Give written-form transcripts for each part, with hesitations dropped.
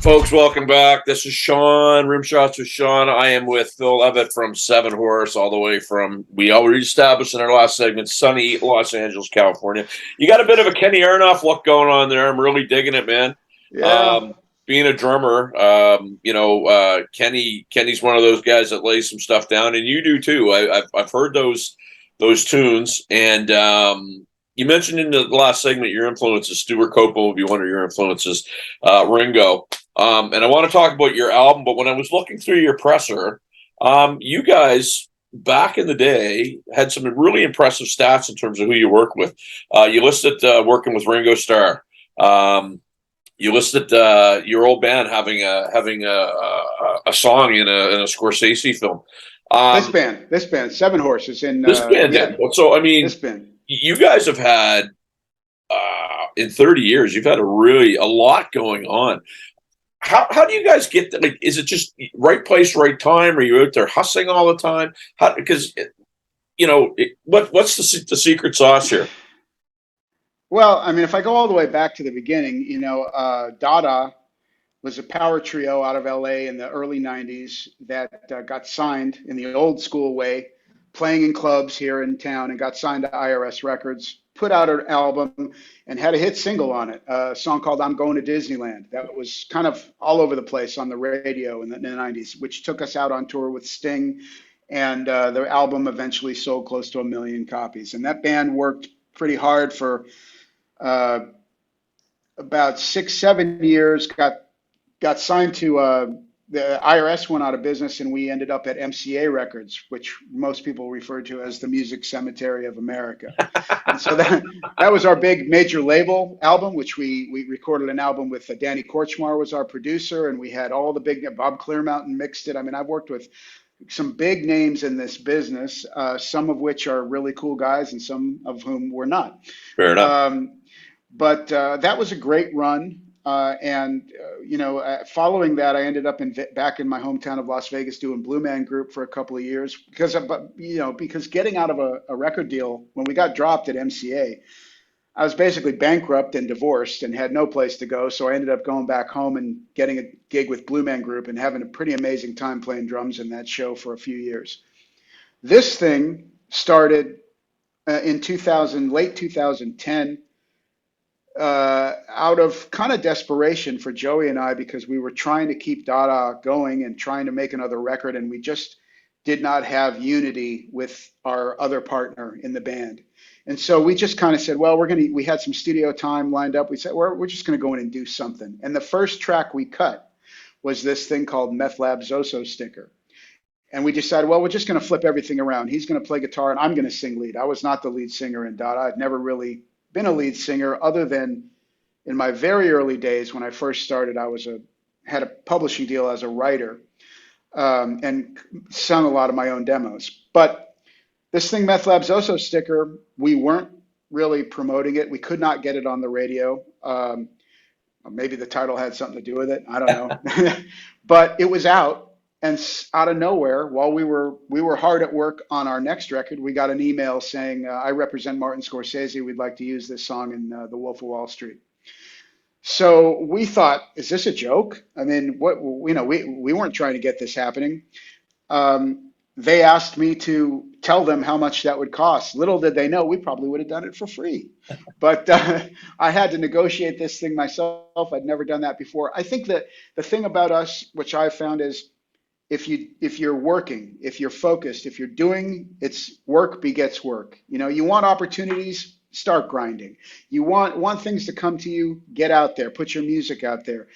Folks, welcome back. This is Sean, Rimshots with Sean. I am with Phil Leavitt from Seven Horse, all the way from, we already established in our last segment, sunny Los Angeles, California. You got a bit of a Kenny Aronoff look going on there. I'm really digging it, man. Yeah. Being a drummer, Kenny's one of those guys that lays some stuff down, and you do too. I've heard those tunes, and you mentioned in the last segment your influences. Stuart Copeland would be one of your influences. Ringo. And I want to talk about your album, but when I was looking through your presser, you guys back in the day had some really impressive stats in terms of who you work with. You listed working with Ringo Starr. You listed your old band having a song in a Scorsese film. This band, Seven Horses, in This band did. So I mean, this band. you guys have had in 30 years, you've had a lot going on. How do you guys get that? Like, is it just right place, right time? Are you out there hustling all the time? Because what's the secret sauce here? Well, I mean, if I go all the way back to the beginning, Dada was a power trio out of LA in the early 90s that got signed in the old school way, playing in clubs here in town, and got signed to IRS Records, put out an album and had a hit single on it, a song called I'm Going to Disneyland. That was kind of all over the place on the radio in the 90s, which took us out on tour with Sting. And the album eventually sold close to 1 million copies. And that band worked pretty hard for uh, about 6, 7 years, got signed to the IRS went out of business, and we ended up at MCA Records, which most people refer to as the Music Cemetery of America. And so that was our big major label album, which we recorded an album with Danny Korchmar was our producer, and we had all the big Bob Clearmountain mixed it. I mean, I've worked with some big names in this business, some of which are really cool guys, and some of whom were not. Fair enough. But That was a great run. Following that, I ended up back in my hometown of Las Vegas doing Blue Man Group for a couple of years because getting out of a record deal when we got dropped at MCA, I was basically bankrupt and divorced and had no place to go. So I ended up going back home and getting a gig with Blue Man Group and having a pretty amazing time playing drums in that show for a few years. This thing started in 2000, late 2010, out of kind of desperation for Joey and I, because we were trying to keep Dada going and trying to make another record, and we just did not have unity with our other partner in the band. And so we just kind of said, well, we had some studio time lined up. We said, we're just going to go in and do something. And the first track we cut was this thing called Meth Lab Zoso Sticker. And we decided, well, we're just going to flip everything around. He's going to play guitar and I'm going to sing lead. I was not the lead singer in Dada. I'd never really been a lead singer other than in my very early days when I first started. Had a publishing deal as a writer, and sung a lot of my own demos. But this thing, Meth Lab Zoso Sticker, we weren't really promoting it. We could not get it on the radio. Maybe the title had something to do with it. I don't know. But it was out, and out of nowhere, while we were hard at work on our next record, we got an email saying, "I represent Martin Scorsese. We'd like to use this song in The Wolf of Wall Street." So we thought, is this a joke? I mean, what we weren't trying to get this happening. They asked me to tell them how much that would cost. Little did they know we probably would have done it for free. But I had to negotiate this thing myself. I'd never done that before. I think that the thing about us, which I found, is if you're working, if you're focused, if you're doing, it's work begets work. You want opportunities, start grinding. You want things to come to you, get out there, put your music out there,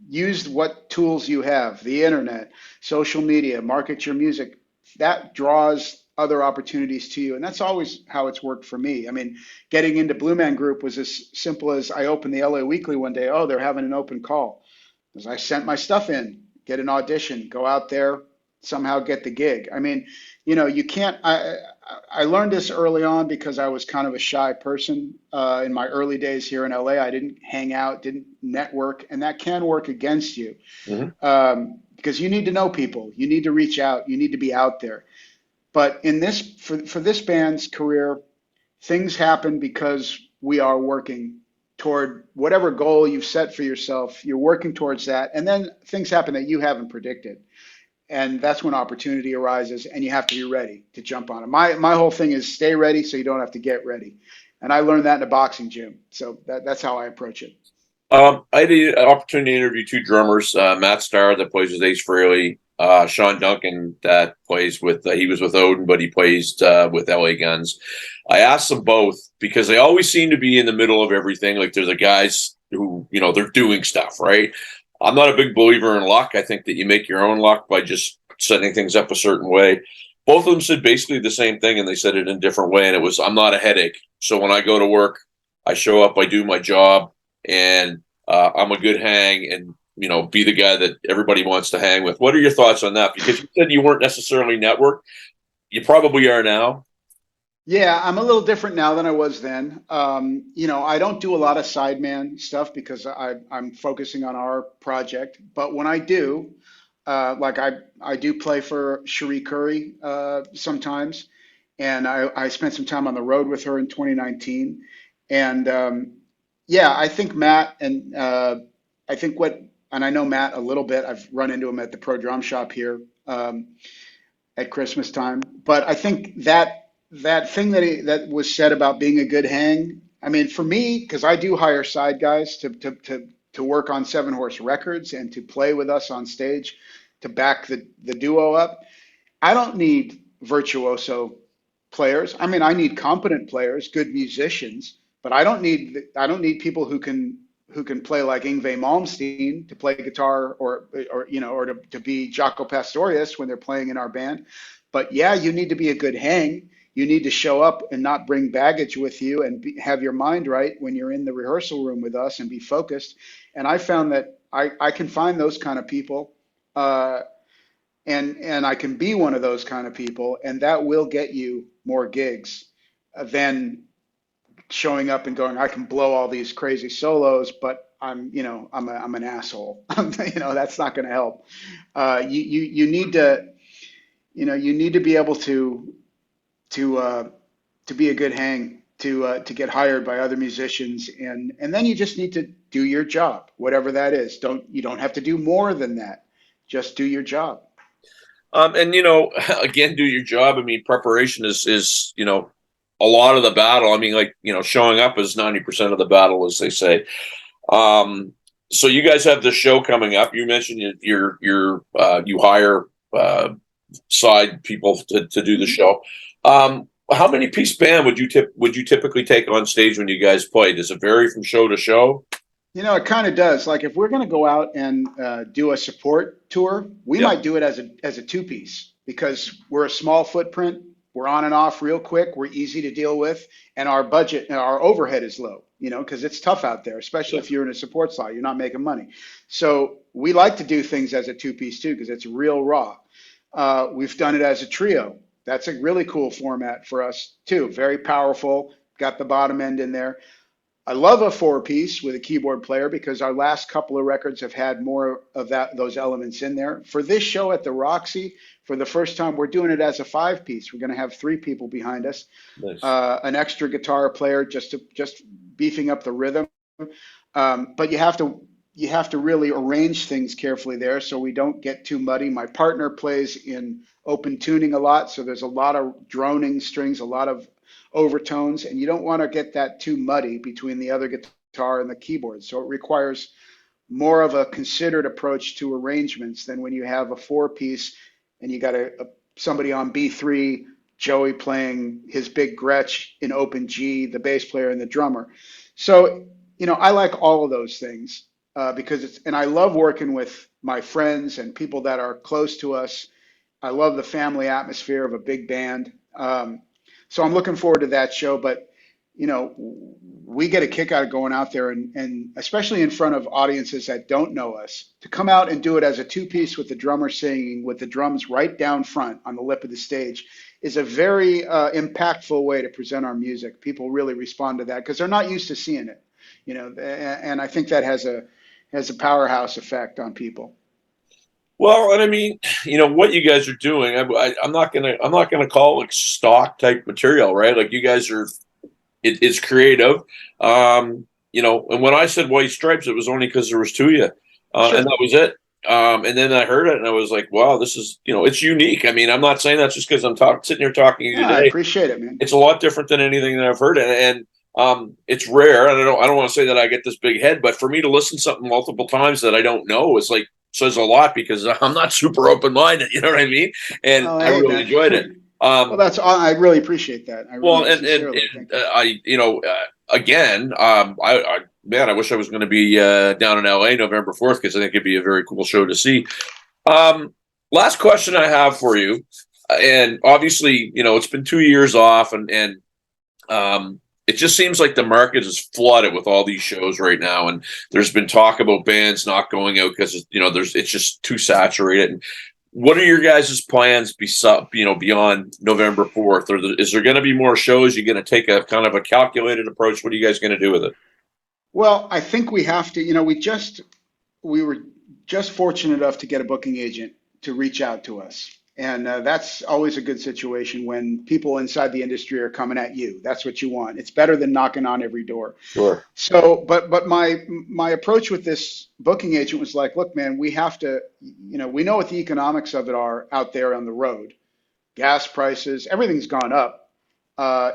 use what tools you have, the internet, social media, market your music. That draws other opportunities to you. And that's always how it's worked for me. I mean, getting into Blue Man Group was as simple as I opened the LA Weekly one day. Oh, they're having an open call. As I sent my stuff in, get an audition, go out there, somehow get the gig. I mean, you can't. I learned this early on because I was kind of a shy person in my early days here in LA. I didn't hang out, didn't network, and that can work against you because you need to know people, you need to reach out, you need to be out there. But for this band's career, things happen because we are working toward whatever goal you've set for yourself. You're working towards that, and then things happen that you haven't predicted, and that's when opportunity arises, and you have to be ready to jump on it. My whole thing is stay ready so you don't have to get ready, and I learned that in a boxing gym. So that's how I approach it. I had an opportunity to interview two drummers, Matt Starr that plays with Ace Frehley, Sean Duncan that plays with, he was with Odin, but he plays with LA Guns. I asked them both because they always seem to be in the middle of everything. Like there's the guys who, they're doing stuff, right? I'm not a big believer in luck. I think that you make your own luck by just setting things up a certain way. Both of them said basically the same thing, and they said it in a different way. And it was, I'm not a headache. So when I go to work, I show up, I do my job, and I'm a good hang, and be the guy that everybody wants to hang with. What are your thoughts on that? Because you said you weren't necessarily networked. You probably are now. Yeah, I'm a little different now than I was then. I don't do a lot of sideman stuff because I'm focusing on our project. But when I do, like I do play for Cherie Curry sometimes, and I spent some time on the road with her in 2019. And yeah, I think Matt and I think what, and I know Matt a little bit. I've run into him at the Pro Drum Shop here at Christmas time. But I think that thing that was said about being a good hang. I mean, for me, because I do hire side guys to work on Seven Horse Records and to play with us on stage to back the duo up. I don't need virtuoso players. I mean, I need competent players, good musicians, but I don't need people who can play like Yngwie Malmsteen to play guitar or to be Jaco Pastorius when they're playing in our band. But yeah, you need to be a good hang. You need to show up and not bring baggage with you and have your mind right when you're in the rehearsal room with us and be focused. And I found that I can find those kind of people. Uh, and I can be one of those kind of people, and that will get you more gigs than showing up and going, I can blow all these crazy solos, but I'm an asshole. That's not going to help. You need to, you need to be able to uh, to be a good hang to get hired by other musicians, and then you just need to do your job, whatever that is. You don't have to do more than that. Just do your job. And again, do your job. I mean, preparation is a lot of the battle. I mean, like showing up is 90% of the battle, as they say. So you guys have this show coming up. You mentioned you hire side people to do the show. How many piece band would you typically take on stage when you guys play? Does it vary from show to show? It kind of does. Like if we're going to go out and do a support tour, we Yeah. might do it as a two piece because we're a small footprint. We're on and off real quick. We're easy to deal with, and our budget, our overhead is low. Because it's tough out there, especially Yeah. if you're in a support slot. You're not making money. So we like to do things as a two piece too because it's real raw. We've done it as a trio. That's a really cool format for us too. Very powerful. Got the bottom end in there. I love a four piece with a keyboard player because our last couple of records have had more of those elements in there. For this show at the Roxy, for the first time, we're doing it as a five piece. We're going to have three people behind us, Nice. an extra guitar player just beefing up the rhythm. But you have to really arrange things carefully there so we don't get too muddy. My partner plays in open tuning a lot, so there's a lot of droning strings, a lot of overtones, and you don't want to get that too muddy between the other guitar and the keyboard. So it requires more of a considered approach to arrangements than when you have a four piece and you got somebody on B3, Joey playing his big Gretsch in open G, the bass player and the drummer. So, I like all of those things because and I love working with my friends and people that are close to us. I love the family atmosphere of a big band. So I'm looking forward to that show. But we get a kick out of going out there and especially in front of audiences that don't know us, to come out and do it as a two piece with the drummer singing with the drums right down front on the lip of the stage is a very impactful way to present our music. People really respond to that because they're not used to seeing it, and I think that has a powerhouse effect on people. Well, and I mean, what you guys are doing. I'm not gonna call it like stock type material, right? Like you guys are, it's creative. and when I said White Stripes, it was only because there was two of you, and Sure. that was it. And then I heard it, and I was like, "Wow, this is it's unique." I mean, I'm not saying that just because I'm sitting here talking to No, you I today. appreciate it, man. It's a lot different than anything that I've heard, and it's rare. And I don't want to say that I get this big head, but for me to listen to something multiple times that I don't know is like says a lot because I'm not super open minded. You know what I mean? And Oh, I hey, really man. enjoyed it. Well, Um, that's all. I really appreciate that. I well, really sincerely thank you. I, again, man, I wish I was going to be down in LA November 4th because I think it'd be a very cool show to see. Um, Last question I have for you, and obviously, it's been 2 years off, and it just seems like the market is flooded with all these shows right now, and there's been talk about bands not going out because it's just too saturated. And what are your guys' plans beyond November 4th? Or is there going to be more shows? You're going to take a kind of a calculated approach? What are you guys going to do with it? Well, I think we have to, we were just fortunate enough to get a booking agent to reach out to us. And that's always a good situation when people inside the industry are coming at you. That's what you want. It's better than knocking on every door. Sure. So, but my approach with this booking agent was like, look, man, we have to, we know what the economics of it are out there on the road. Gas prices, everything's gone up.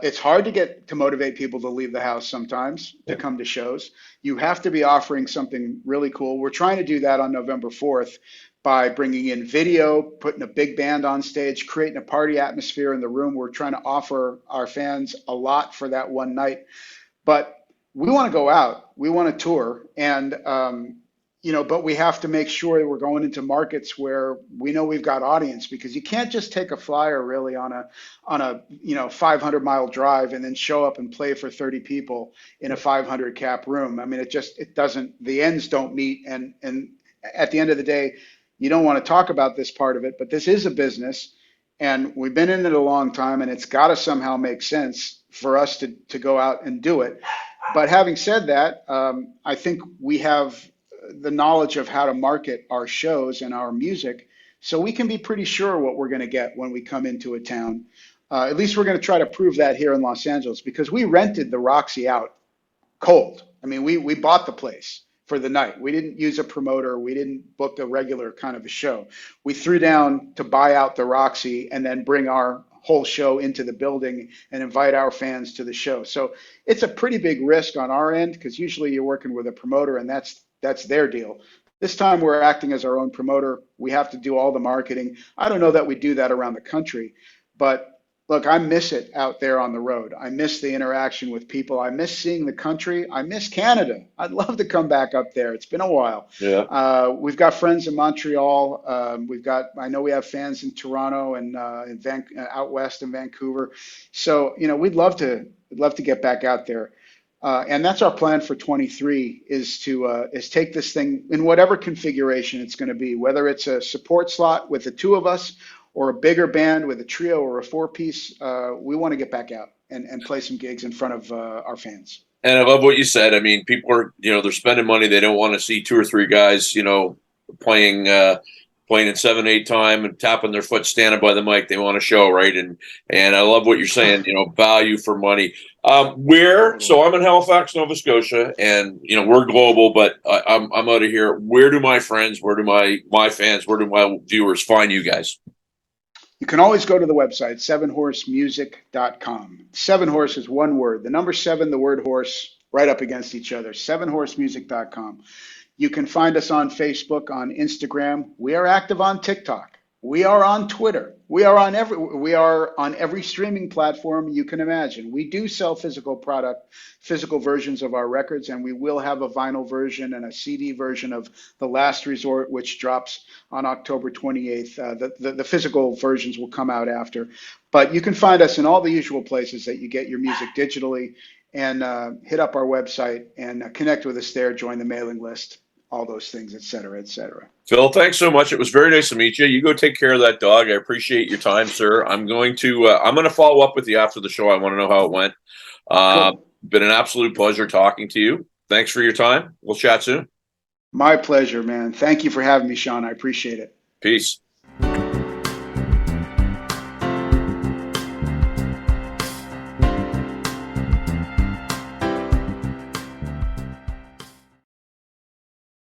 It's hard to motivate people to leave the house sometimes to Yeah. come to shows. You have to be offering something really cool. We're trying to do that on November 4th by bringing in video, putting a big band on stage, creating a party atmosphere in the room. We're trying to offer our fans a lot for that one night. But we want to go out, we want to tour, and but we have to make sure we're going into markets where we know we've got audience because you can't just take a flyer really on a 500-mile drive and then show up and play for 30 people in a 500 cap room. I mean, it doesn't, the ends don't meet, and at the end of the day, you don't want to talk about this part of it, but this is a business. And we've been in it a long time, and it's got to somehow make sense for us to go out and do it. But having said that, I think we have the knowledge of how to market our shows and our music, so we can be pretty sure what we're going to get when we come into a town. At least we're going to try to prove that here in Los Angeles because we rented the Roxy out cold. I mean, we bought the place for the night. We didn't use a promoter. We didn't book a regular kind of a show. We threw down to buy out the Roxy and then bring our whole show into the building and invite our fans to the show. So it's a pretty big risk on our end because usually you're working with a promoter and that's their deal. This time we're acting as our own promoter. We have to do all the marketing. I don't know that we do that around the country, but look, I miss it out there on the road. I miss the interaction with people. I miss seeing the country. I miss Canada. I'd love to come back up there. It's been a while. Yeah. We've got friends in Montreal. I know we have fans in Toronto and out west in Vancouver. So, we'd love to get back out there. And that's our plan for 23 is take this thing in whatever configuration it's going to be, whether it's a support slot with the two of us or a bigger band with a trio or a four-piece. We want to get back out and play some gigs in front of our fans. And I love what you said. I mean, people are, they're spending money. They don't want to see two or three guys, playing, playing in 7/8 time and tapping their foot, standing by the mic. They want a show, right? And I love what you're saying. Value for money. So I'm in Halifax, Nova Scotia, and we're global, but I'm out of here. Where do my friends, where do my fans, where do my viewers find you guys? You can always go to the website, sevenhorsemusic.com. Seven Horse is one word. The number seven, the word horse, right up against each other. Sevenhorsemusic.com. You can find us on Facebook, on Instagram. We are active on TikTok. We are on Twitter. We are on every streaming platform you can imagine. We do sell physical versions of our records, and we will have a vinyl version and a CD version of The Last Resort, which drops on October 28th. The physical versions will come out after. But you can find us in all the usual places that you get your music digitally, and hit up our website and connect with us there, join the mailing list, all those things, et cetera, et cetera. Phil, thanks so much. It was very nice to meet you. You go take care of that dog. I appreciate your time, sir. I'm going to follow up with you after the show. I want to know how it went. Cool. Been an absolute pleasure talking to you. Thanks for your time. We'll chat soon. My pleasure, man. Thank you for having me, Sean. I appreciate it. Peace.